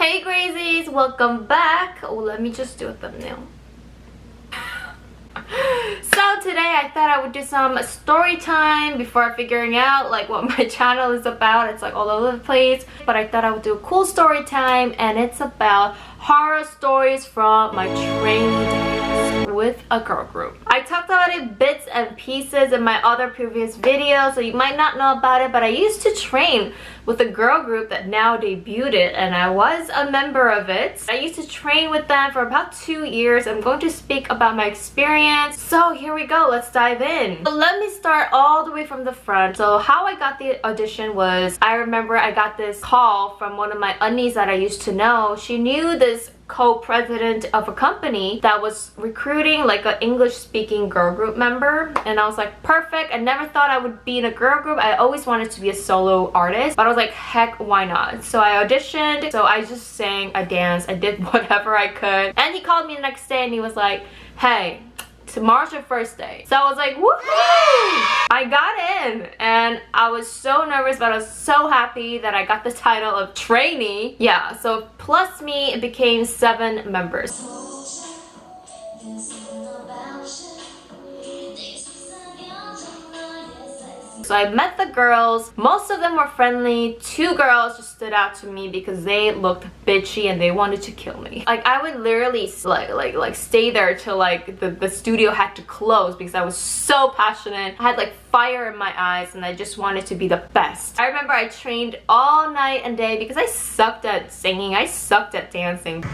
Hey GRAZYs, welcome back. Oh, let me just do a thumbnail. So today I thought I would do some story time before figuring out like what my channel is about. It's like all over the place, but I thought I would do a cool story time, and it's about horror stories from my trainee days with a girl group. I talked about it bits and pieces in my other previous videos, so you might not know about it, but I used to train with a girl group that now debuted, and I was a member of it. I used to train with them for about 2 years. I'm going to speak about my experience. So here we go, let's dive in. So let me start all the way from the front. So how I got the audition was, I remember I got this call from one of my unnies that I used to know. She knew this co-president of a company that was recruiting like an English-speaking girl group member, and I was like, perfect. I never thought I would be in a girl group. I always wanted to be a solo artist, but I was like, heck, why not? So I auditioned. So I just sang, I danced, I did whatever I could, and he called me the next day and he was like, hey, tomorrow's your first day. So I was like, woohoo! I got in, and I was so nervous, but I was so happy that I got the title of trainee. Yeah, so plus me, it became 7 members. So I met the girls. Most of them were friendly. 2 girls just stood out to me because they looked bitchy and they wanted to kill me. Like I would literally like stay there till like the studio had to close because I was so passionate. I had like fire in my eyes and I just wanted to be the best. I remember I trained all night and day because I sucked at singing. I sucked at dancing.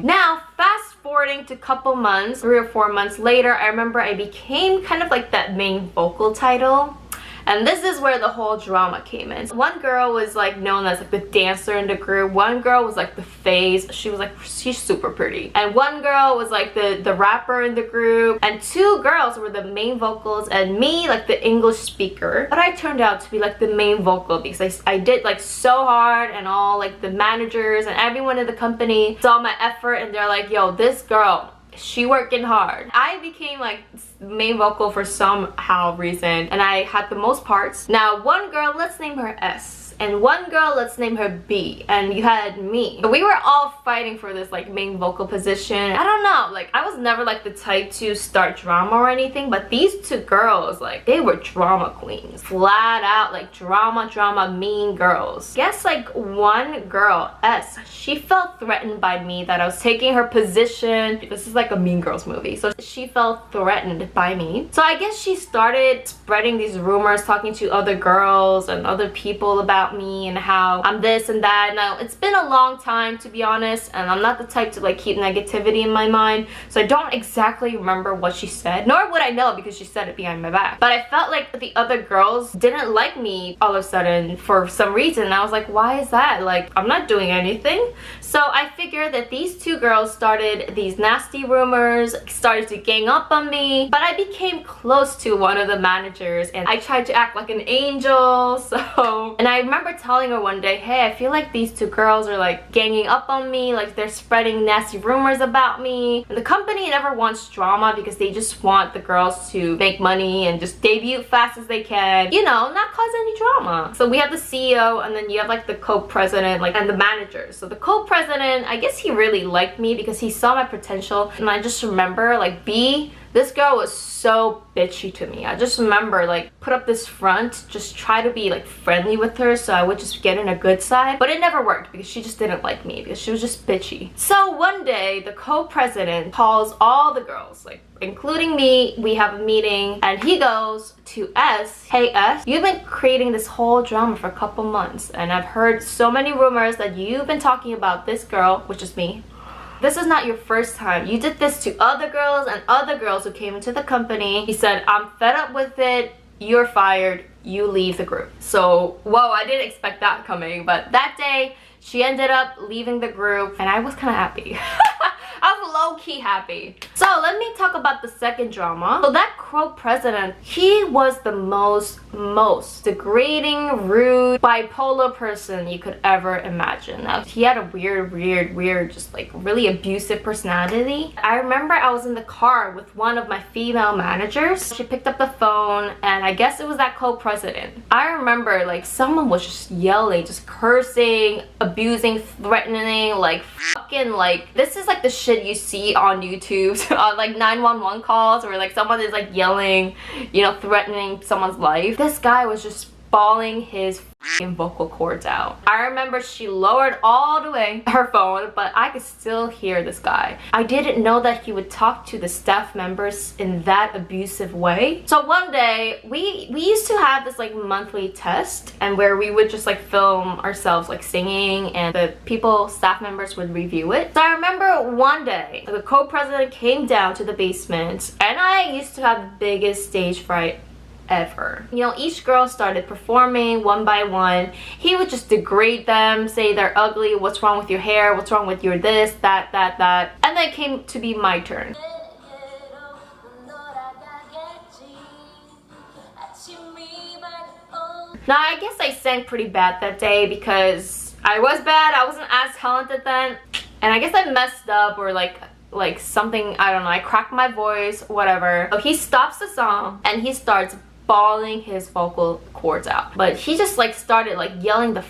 Now, fast forwarding to a couple months, 3 or 4 months later, I remember I became kind of like that main vocal title. And this is where the whole drama came in. One girl was like known as like the dancer in the group. One girl was like the face. She was like, she's super pretty. And one girl was like the rapper in the group. And 2 girls were the main vocals and me like the English speaker. But I turned out to be like the main vocal because I did like so hard, and all like the managers and everyone in the company saw my effort and they're like, yo, this girl, she working hard. I became like main vocal for somehow reason, and I had the most parts. Now one girl, let's name her S, and one girl, let's name her B, and you had me. We were all fighting for this like main vocal position. I don't know, like I was never like the type to start drama or anything, but these 2 girls, like they were drama queens, flat out like drama mean girls. Guess like one girl, S, she felt threatened by me that I was taking her position. This is like a Mean Girls movie, so she felt threatened by me. So I guess she started spreading these rumors, talking to other girls and other people about me and how I'm this and that. Now it's been a long time, to be honest, and I'm not the type to like keep negativity in my mind, so I don't exactly remember what she said, nor would I know because she said it behind my back. But I felt like the other girls didn't like me all of a sudden for some reason, and I was like, why is that? Like I'm not doing anything. So I figured that these 2 girls started these nasty rumors, started to gang up on me, but I became close to one of the managers and I tried to act like an angel. So, and I remember telling her one day, hey, I feel like these 2 girls are like ganging up on me, like they're spreading nasty rumors about me. And the company never wants drama because they just want the girls to make money and just debut fast as they can, you know, not cause any drama. So we have the CEO, and then you have like the co-president, like, and the managers. So the co-president, I guess he really liked me because he saw my potential, and I just remember like B, this girl was so bitchy to me. I just remember like put up this front, just try to be like friendly with her so I would just get in a good side, but it never worked because she just didn't like me because she was just bitchy. So one day the co-president calls all the girls, like including me. We have a meeting and he goes to S, hey S, you've been creating this whole drama for a couple months and I've heard so many rumors that you've been talking about this girl, which is me. This is not your first time. You did this to other girls and other girls who came into the company. He said, I'm fed up with it. You're fired. You leave the group. So, whoa, I didn't expect that coming. But that day, She ended up leaving the group and I was kind of happy. I was low-key happy. So let me talk about the second drama. So that Kpop president, he was the most degrading, rude, bipolar person you could ever imagine. Now, he had a weird, just like really abusive personality. I remember I was in the car with one of my female managers. She picked up the phone and I guess it was that Kpop president. I remember like someone was just yelling, just cursing, abusing, threatening, like fucking like, this is like the shit you see on YouTube on like 911 calls where like someone is like yelling, you know, threatening someone's life. This guy was just bawling his vocal cords out. I remember she lowered all the way her phone, but I could still hear this guy. I didn't know that he would talk to the staff members in that abusive way. So one day we used to have this like monthly test and where we would just like film ourselves like singing and the staff members would review it. So I remember one day the co-president came down to the basement and I used to have the biggest stage fright ever. You know, each girl started performing one by one. He would just degrade them, say they're ugly, what's wrong with your hair, what's wrong with your this, that. And then it came to be my turn. Now, I guess I sang pretty bad that day because I was bad, I wasn't as talented then, and I guess I messed up or like something, I don't know, I cracked my voice, whatever. So he stops the song and he starts bawling his vocal cords out. But he just like started like yelling the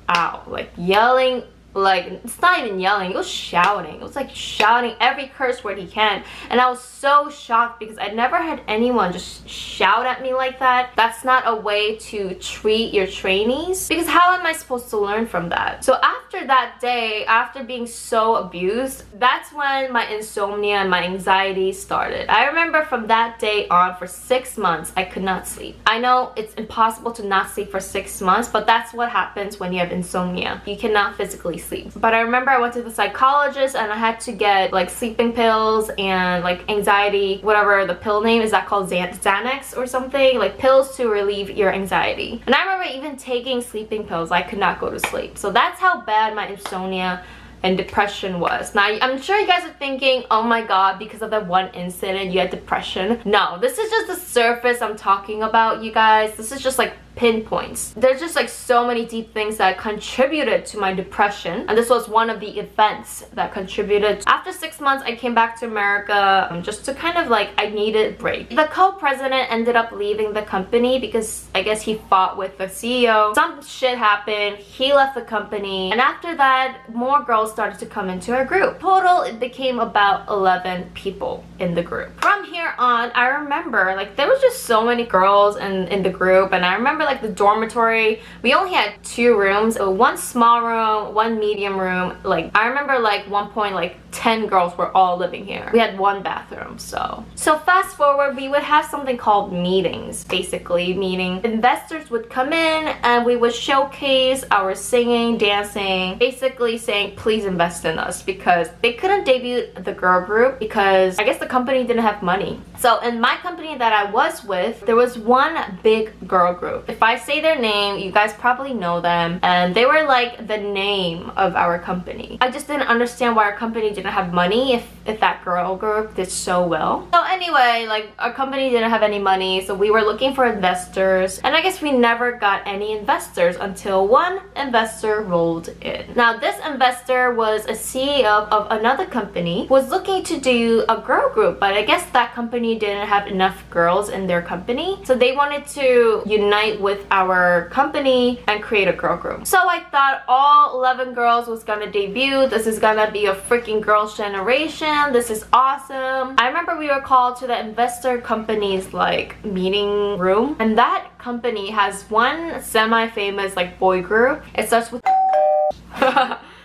out, like yelling, like it's not even yelling, it was shouting. It was like shouting every curse word he can. And I was so shocked because I never had anyone just shout at me like that. That's not a way to treat your trainees, because how am I supposed to learn from that? So after that day, after being so abused, that's when my insomnia and my anxiety started. I remember from that day on for 6 months I could not sleep. I know it's impossible to not sleep for 6 months, but that's what happens when you have insomnia. You cannot physically sleep. But I remember I went to the psychologist and I had to get like sleeping pills and like anxiety, whatever the pill name is, that called Xanax or something, like pills to relieve your anxiety. And I remember even taking sleeping pills, I could not go to sleep. So that's how bad my insomnia and depression was. Now, I'm sure you guys are thinking, oh my god, because of that one incident you had depression. No, this is just the surface I'm talking about, you guys. This is just like pinpoints. There's just like so many deep things that contributed to my depression, and this was one of the events that contributed. After 6 months, I came back to America just to kind of like, I needed a break. The co-president ended up leaving the company because I guess he fought with the CEO. Some shit happened, he left the company, and after that, more girls started to come into our group. Total, it became about 11 people in the group. From here on, I remember like there was just so many girls in the group, and I remember like the dormitory, we only had 2 rooms, one small room, one medium room. Like I remember like one point like 10 girls were all living here. We had 1 bathroom. So fast forward, we would have something called meetings, basically meaning investors would come in and we would showcase our singing, dancing, basically saying please invest in us, because they couldn't debut the girl group because I guess the company didn't have money. So in my company that I was with, there was one big girl group. If I say their name, you guys probably know them, and they were like the name of our company. I just didn't understand why our company didn't have money if that girl group did so well. So anyway, like our company didn't have any money, so we were looking for investors, and I guess we never got any investors until one investor rolled in. Now this investor was a CEO of another company who was looking to do a girl group, but I guess that company didn't have enough girls in their company, so they wanted to unite with our company and create a girl group. So I thought all 11 girls was gonna debut. This is gonna be a freaking girls generation. This is awesome. I remember we were called to the investor company's like meeting room, and that company has one semi-famous like boy group. It starts with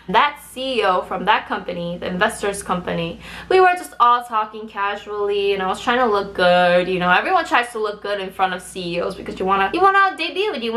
that CEO from that company, the investors company, we were just all talking casually, and I was trying to look good. You know, everyone tries to look good in front of CEOs because you wanna debut. You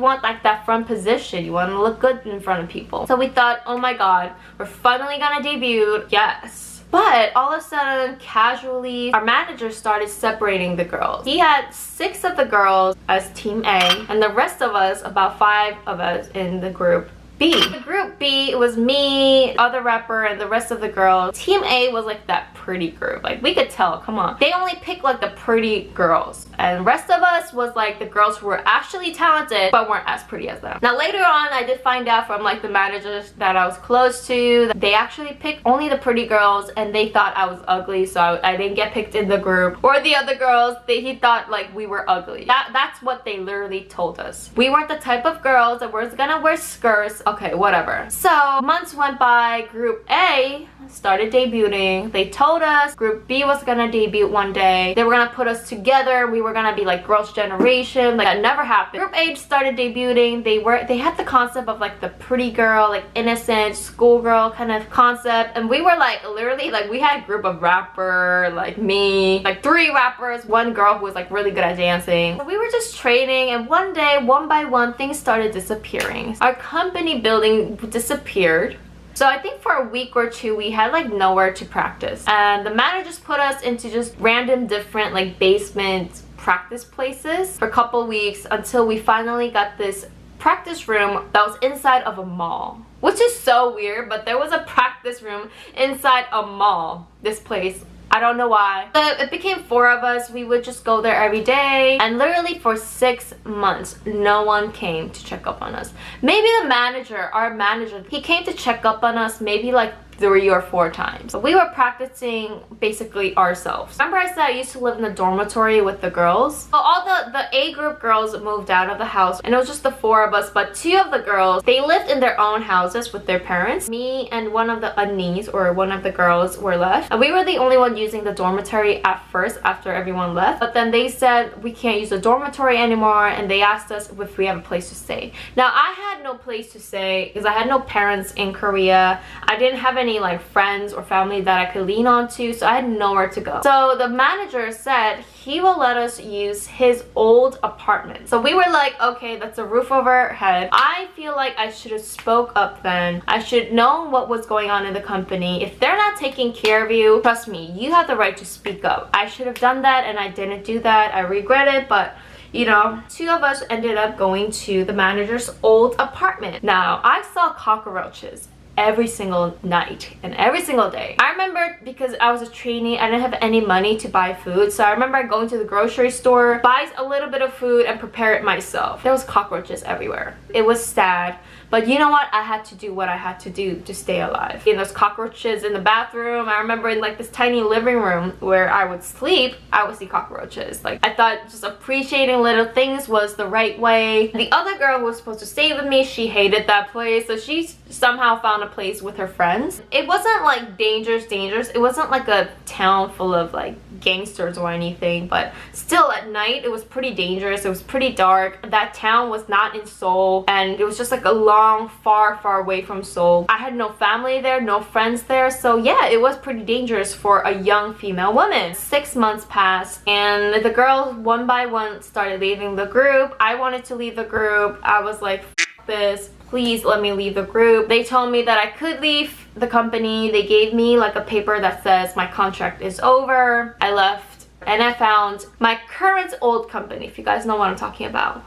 want like that front position. You want to look good in front of people. So we thought, oh my god, we're finally gonna debut. Yes. But all of a sudden, casually, our manager started separating the girls. He had 6 of the girls as team A, and the rest of us, about 5 of us in the group B, B. Group B, it was me, other rapper, and the rest of the girls. Team A was like that pretty group. Like, we could tell, come on. They only picked like the pretty girls, and the rest of us was like the girls who were actually talented but weren't as pretty as them. Now later on, I did find out from like the managers that I was close to that they actually picked only the pretty girls, and they thought I was ugly, so I didn't get picked in the group. Or the other girls, he thought like we were ugly. That's what they literally told us. We weren't the type of girls that were gonna wear skirts. Okay, whatever. So months went by. Group A started debuting. They told us Group B was gonna debut one day. They were gonna put us together. We were gonna be like girls' generation. Like, that never happened. Group A started debuting. They had the concept of like the pretty girl, like innocent schoolgirl kind of concept, and we were like literally like we had a group of rapper, like me, like 3 rappers, 1 girl who was like really good at dancing. So we were just training, and one day, one by one, things started disappearing. Our company building disappeared. So I think for a week or 2 we had like nowhere to practice, and the managers put us into just random different like basement practice places for a couple weeks until we finally got this practice room that was inside of a mall, which is so weird, but there was a practice room inside a mall. This place, I don't know why. But it became 4 of us. We would just go there every day, and literally for 6 months no one came to check up on us. Maybe the manager, our manager, he came to check up on us maybe like 3 or 4 times. But we were practicing basically ourselves. Remember I said I used to live in the dormitory with the girls? So all the A group girls moved out of the house, and it was just the 4 of us, but 2 of the girls, they lived in their own houses with their parents. Me and one of the unnies, or one of the girls, were left, and we were the only one using the dormitory at first after everyone left. But then they said we can't use the dormitory anymore, and they asked us if we have a place to stay. Now I had no place to stay because I had no parents in Korea. I didn't have any like friends or family that I could lean on to, so I had nowhere to go. So the manager said he will let us use his old apartment. So we were like, okay, that's a roof over our head. I feel like I should have spoke up then. I should know what was going on in the company. If they're not taking care of you, trust me, you have the right to speak up. I should have done that, and I didn't do that. I regret it, but you know, 2 of us ended up going to the manager's old apartment. Now, I saw cockroaches every single night and every single day. I remember, because I was a trainee, I didn't have any money to buy food, so I remember going to the grocery store, buy a little bit of food, and prepare it myself. There was cockroaches everywhere. It was sad, but you know what? I had to do what I had to do to stay alive. And there's cockroaches in the bathroom. I remember in like this tiny living room where I would sleep, I would see cockroaches. Like, I thought just appreciating little things was the right way. The other girl who was supposed to stay with me, she hated that place, so she somehow found a place with her friends. It wasn't like dangerous. It wasn't like a town full of like gangsters or anything, but still at night it was pretty dangerous. It was pretty dark. That town was not in Seoul, and it was just like a long, far away from Seoul. I had no family there, no friends there, so yeah, it was pretty dangerous for a young female woman. 6 months passed, and the girls one by one started leaving the group. I wanted to leave the group. I was like, F this, please let me leave the group. They told me that I could leave the company. They gave me like a paper that says my contract is over. I left, and I found my current old company, if you guys know what I'm talking about.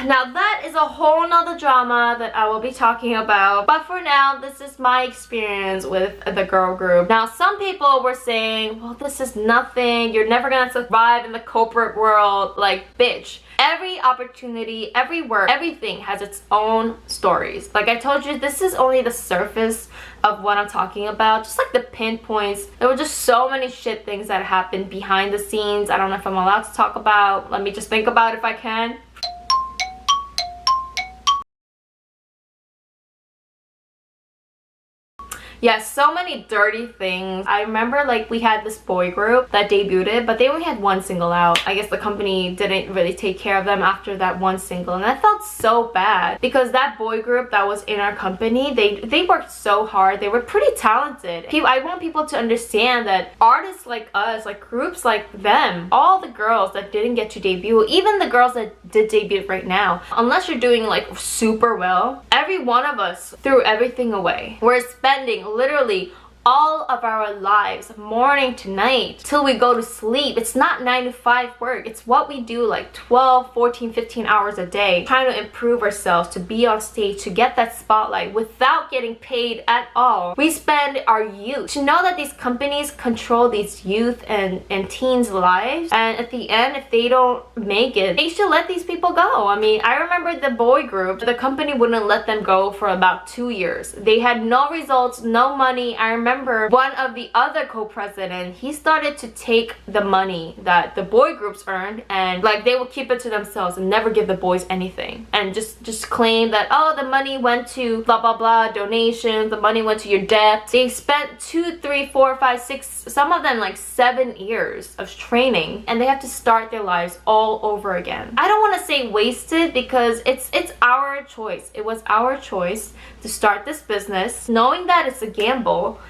Now that is a whole nother drama that I will be talking about, but for now this is my experience with the girl group. Now some people were saying, well, this is nothing, you're never gonna survive in the corporate world. Like, bitch, every opportunity, every work, everything has its own stories. Like I told you, this is only the surface of what I'm talking about, just like the pinpoints. There were just so many shit things that happened behind the scenes. I don't know if I'm allowed to talk about. Let me just think about it if I can. Yes, so many dirty things. I remember like we had this boy group that debuted, but they only had 1 single out. I guess the company didn't really take care of them after that 1 single, and I felt so bad because that boy group that was in our company, they worked so hard. They were pretty talented. I want people to understand that artists like us, like groups like them, all the girls that didn't get to debut, even the girls that did debut right now, unless you're doing like super well, every one of us threw everything away. We're spending literally all of our lives, morning to night, till we go to sleep. It's not 9 to 5 work. It's what we do like 12, 14, 15 hours a day, trying to improve ourselves, to be on stage, to get that spotlight without getting paid at all. We spend our youth. To know that these companies control these youth and teens' lives, and at the end, if they don't make it, they should let these people go. I mean, I remember the boy group, the company wouldn't let them go for about 2 years. They had no results, no money. I remember one of the other co-president, he started to take the money that the boy groups earned, and like they would keep it to themselves and never give the boys anything, and just claim that, oh, the money went to blah blah blah donations, the money went to your debt. They spent 2, 3, 4, 5, 6, some of them like 7 years of training, and they have to start their lives all over again. I don't want to say wasted, because it's our choice. It was our choice to start this business, knowing that it's a gamble.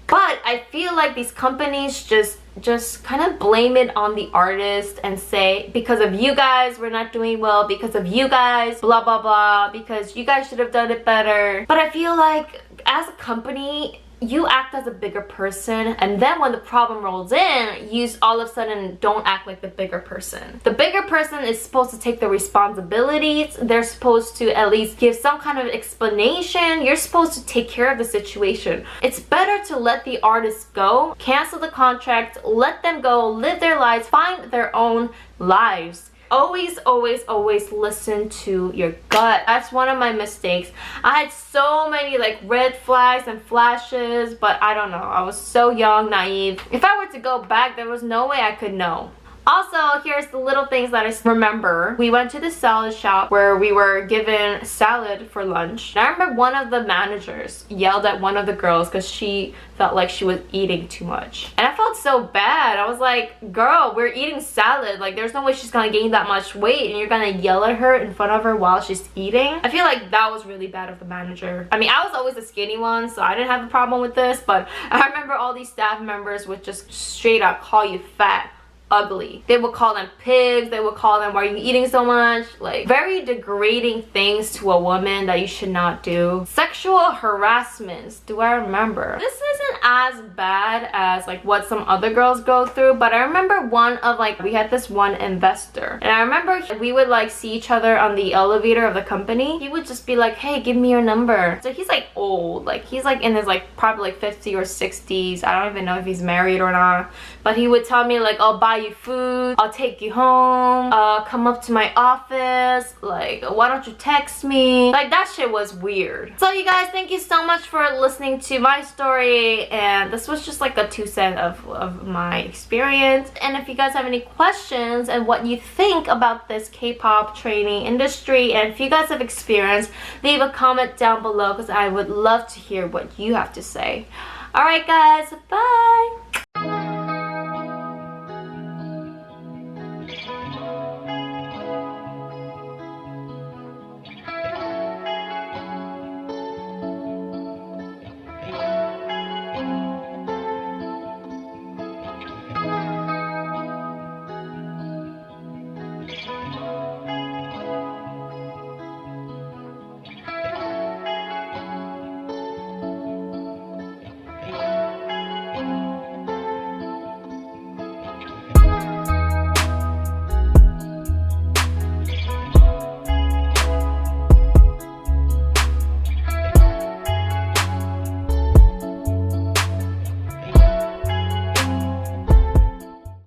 But I feel like these companies just kind of blame it on the artist and say, because of you guys we're not doing well, because of you guys blah blah blah, because you guys should have done it better. But I feel like as a company, you act as a bigger person, and then when the problem rolls in, you all of a sudden don't act like the bigger person. The bigger person is supposed to take the responsibilities. They're supposed to at least give some kind of explanation. You're supposed to take care of the situation. It's better to let the artists go, cancel the contract, let them go, live their lives, find their own lives. Always, always, always listen to your gut. That's one of my mistakes. I had so many like red flags and flashes, but I don't know. I was so young, naive. If I were to go back, there was no way I could know. Also, here's the little things that I remember. We went to the salad shop where we were given salad for lunch. And I remember one of the managers yelled at one of the girls because she felt like she was eating too much. And I felt so bad. I was like, girl, we're eating salad. Like, there's no way she's gonna gain that much weight and you're gonna yell at her in front of her while she's eating. I feel like that was really bad of the manager. I mean, I was always the skinny one, so I didn't have a problem with this, but I remember all these staff members would just straight up call you fat, ugly. They would call them pigs. They would call them, why are you eating so much? Like, very degrading things to a woman that you should not do. Sexual harassments, do I remember? This isn't as bad as like what some other girls go through, but I remember one of like, we had this one investor, and I remember we would like see each other on the elevator of the company. He would just be like, hey, give me your number. So he's like old, like he's like in his like probably like 50 or 60s. I don't even know if he's married or not, but he would tell me like, I'll buy you food, I'll take you home, come up to my office, like why don't you text me? Like, that shit was weird. So you guys, thank you so much for listening to my story, and this was just like a 2 cent of my experience. And if you guys have any questions and what you think about this K-pop trainee industry, and if you guys have experience, leave a comment down below because I would love to hear what you have to say. Alright guys, bye!